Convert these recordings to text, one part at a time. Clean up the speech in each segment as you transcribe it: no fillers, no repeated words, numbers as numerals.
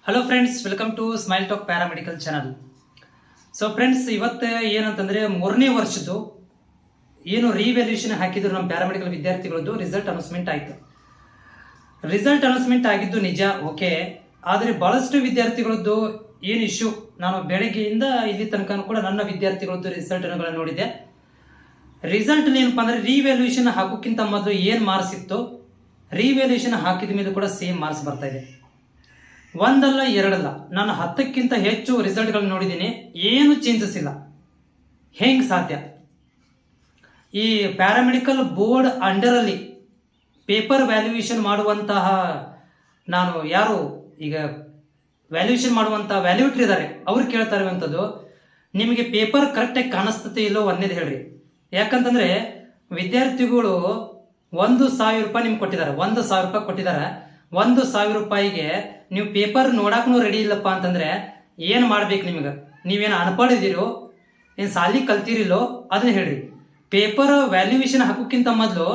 Hello friends, welcome to Smile Talk paramedical channel. So friends, ಇವತ್ತು ಏನಂತಂದರೆ ಮೂರನೇ ವರ್ಷದ್ದು ಏನು ರಿವ್ಯಾಲ್ಯೂಷನ್ ಹಾಕಿದ್ರು ನಮ್ಮ ಪ್ಯಾರಾಮೆಡಿಕಲ್ ವಿದ್ಯಾರ್ಥಿಗಳದ್ದು ರಿಸಲ್ಟ್ ಅನೌನ್ಸ್ಮೆಂಟ್ ಆಯಿತು. ರಿಸಲ್ಟ್ ಅನೌನ್ಸ್ಮೆಂಟ್ ಆಗಿದ್ದು ನಿಜ, ಓಕೆ. ಆದರೆ ಭಾಳಷ್ಟು ವಿದ್ಯಾರ್ಥಿಗಳದ್ದು ಏನು ಇಶ್ಯೂ, ನಾನು ಬೆಳಗ್ಗೆಯಿಂದ ಇಲ್ಲಿ ತನಕ ಕೂಡ ನನ್ನ ವಿದ್ಯಾರ್ಥಿಗಳದ್ದು ರಿಸಲ್ಟ್ಗಳನ್ನು ನೋಡಿದೆ. ರಿಸಲ್ಟ್ ಏನಪ್ಪ ಅಂದರೆ ರಿವ್ಯಾಲ್ಯೂಷನ್ ಹಾಕೋಕ್ಕಿಂತ ಮೊದಲು ಏನು ಮಾರ್ಕ್ಸ್ ಇತ್ತು, ರಿವ್ಯಾಲ್ಯೂಷನ್ ಹಾಕಿದ ಮೇಲೆ ಕೂಡ ಸೇಮ್ ಮಾರ್ಕ್ಸ್ ಬರ್ತಾ ಇದೆ. ಒಂದಲ್ಲ ಎರಡಲ್ಲ, ನಾನು 10ಕ್ಕಿಂತ ಹೆಚ್ಚು ರಿಸಲ್ಟ್ಗಳನ್ನು ನೋಡಿದ್ದೀನಿ, ಏನು ಚೇಂಜಸ್ ಇಲ್ಲ. ಹೆಂಗೆ ಸಾಧ್ಯ? ಈ ಪ್ಯಾರಾಮೆಡಿಕಲ್ ಬೋರ್ಡ್ ಅಂಡರಲ್ಲಿ ಪೇಪರ್ ವ್ಯಾಲ್ಯೂಯೇಷನ್ ಮಾಡುವಂತಹ ನಾನು ಯಾರು ಈಗ ವ್ಯಾಲ್ಯೂಯೇಷನ್ ಮಾಡುವಂಥ ವ್ಯಾಲ್ಯೂಟರ್ ಇದ್ದಾರೆ ಅವ್ರು ಕೇಳ್ತಾ ಇರುವಂಥದ್ದು, ನಿಮಗೆ ಪೇಪರ್ ಕರೆಕ್ಟಾಗಿ ಕಾಣಿಸ್ತತೆ ಇಲ್ಲೋ ಒಂದೇದು ಹೇಳ್ರಿ. ಯಾಕಂತಂದರೆ ವಿದ್ಯಾರ್ಥಿಗಳು 1,000 ರೂಪಾಯಿ ನಿಮ್ಗೆ ಕೊಟ್ಟಿದ್ದಾರೆ, 1,000 ರೂಪಾಯಿ ಕೊಟ್ಟಿದ್ದಾರೆ. 1,000 ರೂಪಾಯಿಗೆ ನೀವು ಪೇಪರ್ ನೋಡಕ್ಕೂ ರೆಡಿ ಇಲ್ಲಪ್ಪ ಅಂತಂದರೆ ಏನು ಮಾಡ್ಬೇಕು? ನಿಮಗೆ ನೀವೇನು ಅನ್ಪಡ್ ಇದ್ದೀರೋ, ಏನು ಸಾಲಿ ಕಲ್ತಿರಿಲ್ಲೋ ಅದನ್ನ ಹೇಳ್ರಿ. ಪೇಪರ್ ವ್ಯಾಲ್ಯೂಯೇಷನ್ ಹಾಕೋಕ್ಕಿಂತ ಮೊದಲು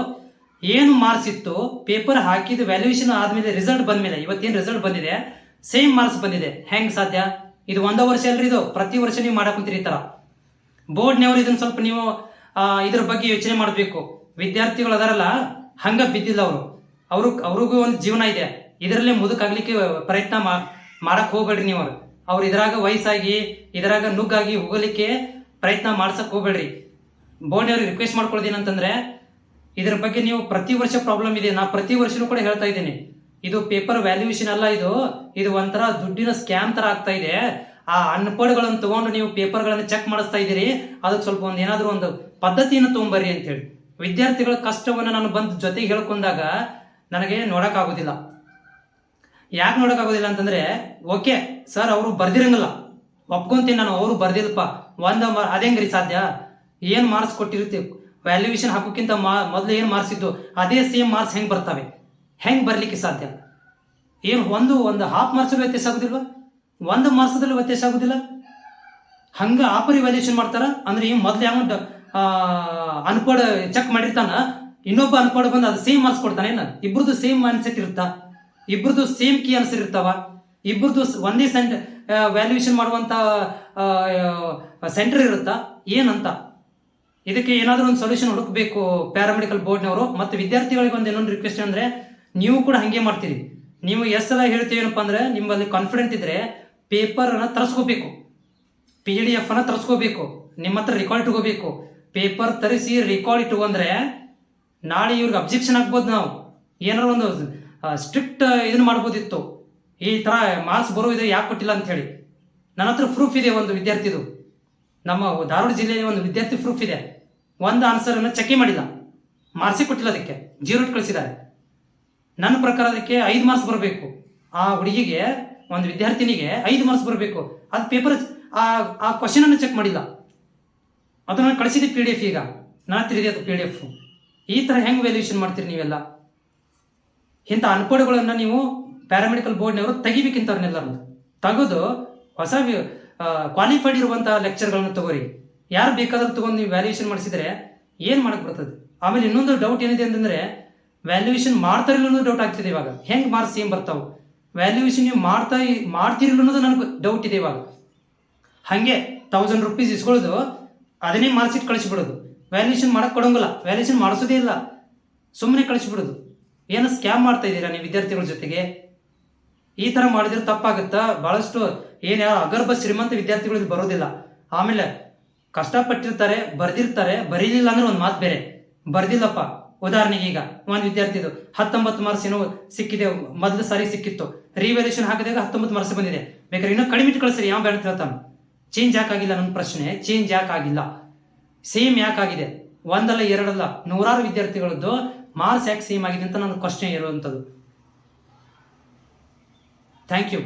ಏನು ಮಾರ್ಕ್ಸ್ ಇತ್ತು, ಪೇಪರ್ ಹಾಕಿದ ವ್ಯಾಲ್ಯೂಯೇಷನ್ ಆದಮೇಲೆ ರಿಸಲ್ಟ್ ಬಂದಮೇಲೆ ಇವತ್ತೇನು ರಿಸಲ್ಟ್ ಬಂದಿದೆ ಸೇಮ್ ಮಾರ್ಕ್ಸ್ ಬಂದಿದೆ. ಹೆಂಗೆ ಸಾಧ್ಯ? ಇದು ಒಂದೇ ವರ್ಷ ಅಲ್ರಿ, ಇದು ಪ್ರತಿ ವರ್ಷ ನೀವು ಮಾಡಕ್ಕಂತೀರಿ ಈ ಥರ. ಬೋರ್ಡ್ನವ್ರು ಇದನ್ನು ಸ್ವಲ್ಪ ನೀವು ಇದ್ರ ಬಗ್ಗೆ ಯೋಚನೆ ಮಾಡಬೇಕು. ವಿದ್ಯಾರ್ಥಿಗಳು ಅದಾರಲ್ಲ ಹಂಗೆ ಬಿದ್ದಿಲ್ಲ ಅವರು, ಅವ್ರಿಗೂ ಒಂದು ಜೀವನ ಇದೆ. ಇದರಲ್ಲೇ ಮುದುಕಾಗ್ಲಿಕ್ಕೆ ಪ್ರಯತ್ನ ಮಾಡಕ್ ಹೋಗ್ಬೇಡ್ರಿ ನೀವು. ಅವ್ರು ಇದ್ರಾಗ ವಯಸ್ಸಾಗಿ ಇದ್ರಾಗ ನುಗ್ಗಾಗಿ ಹೋಗಲಿಕ್ಕೆ ಪ್ರಯತ್ನ ಮಾಡ್ಸಕ್ ಹೋಗ್ಬೇಡ್ರಿ. ಬೋರ್ಡ್ನವ್ರಿಗೆ ರಿಕ್ವೆಸ್ಟ್ ಮಾಡ್ಕೊಳ್ಳೋದೇನಂತಂದ್ರೆ, ಇದ್ರ ಬಗ್ಗೆ ನೀವು ಪ್ರತಿ ವರ್ಷ ಪ್ರಾಬ್ಲಮ್ ಇದೆ. ನಾ ಪ್ರತಿ ವರ್ಷನೂ ಕೂಡ ಹೇಳ್ತಾ ಇದ್ದೀನಿ, ಇದು ಪೇಪರ್ ವ್ಯಾಲ್ಯೂಯೇಷನ್ ಅಲ್ಲ, ಇದು ಒಂಥರ ದುಡ್ಡಿನ ಸ್ಕ್ಯಾಮ್ ತರ ಆಗ್ತಾ ಇದೆ. ಆ ಅನ್ಪಡ್ಗಳನ್ನು ತಗೊಂಡು ನೀವು ಪೇಪರ್ಗಳನ್ನು ಚೆಕ್ ಮಾಡಿಸ್ತಾ ಇದ್ದೀರಿ. ಅದಕ್ಕೆ ಸ್ವಲ್ಪ ಏನಾದರೂ ಒಂದು ಪದ್ಧತಿಯನ್ನು ತಗೊಂಬರ್ರಿ ಅಂತ ಹೇಳಿ ವಿದ್ಯಾರ್ಥಿಗಳ ಕಷ್ಟವನ್ನು ನಾನು ಬಂದು ಜೊತೆಗೆ ಹೇಳ್ಕೊಂಡಾಗ ನನಗೆ ನೋಡೋಕ್ಕಾಗೋದಿಲ್ಲ. ಯಾಕೆ ನೋಡೋಕ್ಕಾಗೋದಿಲ್ಲ ಅಂತಂದ್ರೆ, ಓಕೆ ಸರ್ ಅವರು ಬರ್ದಿರಂಗಿಲ್ಲ, ಒಪ್ಕೊಂತೀನಿ ನಾನು, ಅವರು ಬರ್ದಿಲ್ಲಪ್ಪ ಅದೇಂಗ್ರಿ ಸಾಧ್ಯ? ಏನು ಮಾರ್ಕ್ಸ್ ಕೊಟ್ಟಿರ್ತೀವಿ ವ್ಯಾಲ್ಯೂಯೇಷನ್ ಹಾಕೋಕ್ಕಿಂತ ಮೊದಲು ಏನು ಮಾರ್ಕ್ಸ್ ಇದ್ದು ಅದೇ ಸೇಮ್ ಮಾರ್ಕ್ಸ್ ಹೆಂಗೆ ಬರ್ತವೆ? ಹೆಂಗೆ ಬರ್ಲಿಕ್ಕೆ ಸಾಧ್ಯ? ಏನು ಒಂದು ಹಾಫ್ ಮಾರ್ಕ್ಸಲ್ಲಿ ವ್ಯತ್ಯಾಸ ಆಗೋದಿಲ್ವಾ? 1 ಮಾರ್ಕ್ಸದಲ್ಲಿ ವ್ಯತ್ಯಾಸ ಆಗೋದಿಲ್ಲ? ಹಂಗೆ ಆಪರ್ ವ್ಯಾಲ್ಯೂಯೇಷನ್ ಮಾಡ್ತಾರ ಅಂದ್ರೆ ಈ ಮೊದಲು ಯಾವ ಅನ್ಪಡ್ ಚೆಕ್ ಮಾಡಿರ್ತಾನ, ಇನ್ನೊಬ್ಬ ಅನ್ಪಡ್ ಬಂದು ಅದು ಸೇಮ್ ಮಾರ್ಕ್ಸ್ ಕೊಡ್ತಾನೆ. ಇಬ್ರದ್ದು ಸೇಮ್ ಮೈಂಡ್ ಸೆಟ್ ಇರುತ್ತಾ? ಇಬ್ರದ್ದು ಸೇಮ್ ಕೀ ಆನ್ಸರ್ ಇರ್ತಾವ? ಇಬ್ರದ್ದು ಒಂದೇ ವ್ಯಾಲ್ಯೂಯೇಷನ್ ಮಾಡುವಂತ ಸೆಂಟರ್ ಇರುತ್ತಾ? ಏನಂತ ಇದಕ್ಕೆ ಏನಾದರೂ ಒಂದು ಸೊಲ್ಯೂಷನ್ ಹುಡುಕಬೇಕು ಪ್ಯಾರಾಮೆಡಿಕಲ್ ಬೋರ್ಡ್ನವರು. ಮತ್ತು ವಿದ್ಯಾರ್ಥಿಗಳಿಗೆ ಒಂದು ಇನ್ನೊಂದು ರಿಕ್ವೆಸ್ಟ್ ಅಂದ್ರೆ, ನೀವು ಕೂಡ ಹಂಗೆ ಮಾಡ್ತೀರಿ. ನೀವು ಎಷ್ಟೆಲ್ಲ ಹೇಳ್ತೀವೇನಪ್ಪ ಅಂದ್ರೆ, ನಿಮ್ಮಲ್ಲಿ ಕಾನ್ಫಿಡೆಂಟ್ ಇದ್ರೆ ಪೇಪರ್ ಅನ್ನ ತರಿಸ್ಕೋಬೇಕು, PDF ಅನ್ನ ತರಿಸ್ಕೋಬೇಕು, ನಿಮ್ಮ ಹತ್ರ ರೆಕಾರ್ಡ್ ಇಟ್ಕೋಬೇಕು. ಪೇಪರ್ ತರಿಸಿ ರೆಕಾರ್ಡ್ ಇಟ್ಕೊಂಡ್ರೆ ನಾಳೆ ಇವ್ರಿಗೆ ಅಬ್ಜೆಕ್ಷನ್ ಆಗ್ಬೋದು. ನಾವು ಏನಾರು ಒಂದು ಸ್ಟ್ರಿಕ್ಟ್ ಇದನ್ನ ಮಾಡ್ಬೋದಿತ್ತು, ಈ ತರ ಮಾರ್ಕ್ಸ್ ಬರೋದು ಯಾಕೆ ಕೊಟ್ಟಿಲ್ಲ ಅಂತ ಹೇಳಿ. ನನ್ನ ಹತ್ರ ಪ್ರೂಫ್ ಇದೆ, ಒಂದು ವಿದ್ಯಾರ್ಥಿದು, ನಮ್ಮ ಧಾರವಾಡ ಜಿಲ್ಲೆಯ ಒಂದು ವಿದ್ಯಾರ್ಥಿ ಪ್ರೂಫ್ ಇದೆ. ಒಂದು ಆನ್ಸರ್ ಅನ್ನ ಚೆಕ್ ಮಾಡಿಲ್ಲ, ಮಾರ್ಕ್ಸೇ ಕೊಟ್ಟಿಲ್ಲ, ಅದಕ್ಕೆ 0 ಕಳಿಸಿದ್ದಾರೆ. ನನ್ನ ಪ್ರಕಾರ ಅದಕ್ಕೆ 5 ಮಾರ್ಕ್ಸ್ ಬರಬೇಕು. ಆ ಹುಡುಗಿಗೆ, ಒಂದು ವಿದ್ಯಾರ್ಥಿನಿಗೆ 5 ಮಾರ್ಕ್ಸ್ ಬರಬೇಕು. ಅದು ಪೇಪರ್ ಆ ಕ್ವಶನ್ ಅನ್ನು ಚೆಕ್ ಮಾಡಿಲ್ಲ, ಅದನ್ನ ಕಳಿಸಿದೆ PDF. ಈಗ ನಾನು ತಿಳಿದೆ ಅದು PDF. ಈ ತರ ಹೆಂಗ್ ವ್ಯಾಲ್ಯೂಯೇಷನ್ ಮಾಡ್ತೀರಿ ನೀವೆಲ್ಲ? ಇಂಥ ಅನ್ಪಡ್ಗಳನ್ನ ನೀವು ಪ್ಯಾರಾಮೆಡಿಕಲ್ ಬೋರ್ಡ್ನವರು ತೆಗಿಬೇಕಿಂತವ್ರನ್ನೆಲ್ಲರೂ ತೆಗೆದು ಹೊಸ ಕ್ವಾಲಿಫೈಡ್ ಇರುವಂತಹ ಲೆಕ್ಚರ್ಗಳನ್ನು ತಗೋರಿ. ಯಾರು ಬೇಕಾದ್ರೂ ತಗೊಂಡು ನೀವು ವ್ಯಾಲ್ಯೂಯೇಷನ್ ಮಾಡಿಸಿದ್ರೆ ಏನ್ ಮಾಡಕ್ ಬರ್ತದೆ? ಆಮೇಲೆ ಇನ್ನೊಂದು ಡೌಟ್ ಏನಿದೆ ಅಂತಂದ್ರೆ, ವ್ಯಾಲ್ಯೂಯೇಷನ್ ಮಾಡ್ತಾರಿಲ್ಲ ಅನ್ನೋದು ಡೌಟ್ ಆಗ್ತಿದೆ ಇವಾಗ. ಹೆಂಗ್ ಮಾರ್ಕ್ಸ್ ಏನ್ ಬರ್ತಾವ? ವ್ಯಾಲ್ಯೂಯೇಷನ್ ನೀವು ಮಾಡ್ತಿರಿಲ್ಲ ಅನ್ನೋದು ನನಗೆ ಡೌಟ್ ಇದೆ ಇವಾಗ. ಹಂಗೆ 1000 ರೂಪೀಸ್ ಇಸ್ಕೊಳ್ಳೋದು, ಅದನ್ನೇ ಮಾರ್ಕ್ಸ್ ಇಟ್ಟು ಕಳಿಸ್ಬಿಡೋದು. ವ್ಯಾಲ್ಯೂಯೇಷನ್ ಮಾಡಕ್ ಕೊಡೋಂಗಿಲ್ಲ, ವ್ಯಾಲ್ಯೂಯೇಷನ್ ಮಾಡಿಸೋದೇ ಇಲ್ಲ, ಸುಮ್ಮನೆ ಕಳಿಸ್ಬಿಡೋದು. ಏನು ಸ್ಕ್ಯಾಮ್ ಮಾಡ್ತಾ ಇದ್ದೀರಾ ನೀವು ವಿದ್ಯಾರ್ಥಿಗಳ ಜೊತೆಗೆ? ಈ ತರ ಮಾಡಿದ್ರೆ ತಪ್ಪಾಗುತ್ತಾ? ಬಹಳಷ್ಟು ಯಾವ ಅಗರ್ಭ ಶ್ರೀಮಂತ ವಿದ್ಯಾರ್ಥಿಗಳು ಬರೋದಿಲ್ಲ. ಆಮೇಲೆ ಕಷ್ಟಪಟ್ಟಿರ್ತಾರೆ, ಬರ್ದಿರ್ತಾರೆ, ಬರೀಲಿಲ್ಲ ಅಂದ್ರೆ ಒಂದು ಮಾತು ಬೇರೆ. ಬರ್ದಿಲ್ಲಪ್ಪ, ಉದಾಹರಣೆಗೆ ಈಗ ಒಂದು ವಿದ್ಯಾರ್ಥಿದು 19 ಮಾರ್ಕ್ಸ್ ಏನೋ ಸಿಕ್ಕಿದೆ, ಮೊದಲು ಸಾರಿ ಸಿಕ್ಕಿತ್ತು, ರಿವ್ಯಾಲ್ಯೂಯೇಷನ್ ಹಾಕಿದಾಗ 19 ಮಾರ್ಕ್ಸ್ ಬಂದಿದೆ. ಬೇಕಾದ್ರೆ ಇನ್ನೂ ಕಡಿಮೆ ಇಟ್ಟು ಕಳಿಸ್ರಿ, ಯಾವ ಬೇಡ ಹೇಳ್ತಾನೆ. ಚೇಂಜ್ ಯಾಕಾಗಿಲ್ಲ? ನನ್ನ ಪ್ರಶ್ನೆ, ಚೇಂಜ್ ಯಾಕಾಗಿಲ್ಲ? ಸೇಮ್ ಯಾಕಾಗಿದೆ? ಒಂದಲ್ಲ ಎರಡಲ್ಲ, ನೂರಾರು ವಿದ್ಯಾರ್ಥಿಗಳದ್ದು ಮಾರ್ಕ್ಸ್ ಯಾಕೆ ಸೇಮ್ ಆಗಿದೆ ಅಂತ ನನ್ನ ಕ್ವಶನ್ ಇರುವಂಥದ್ದು. Thank you.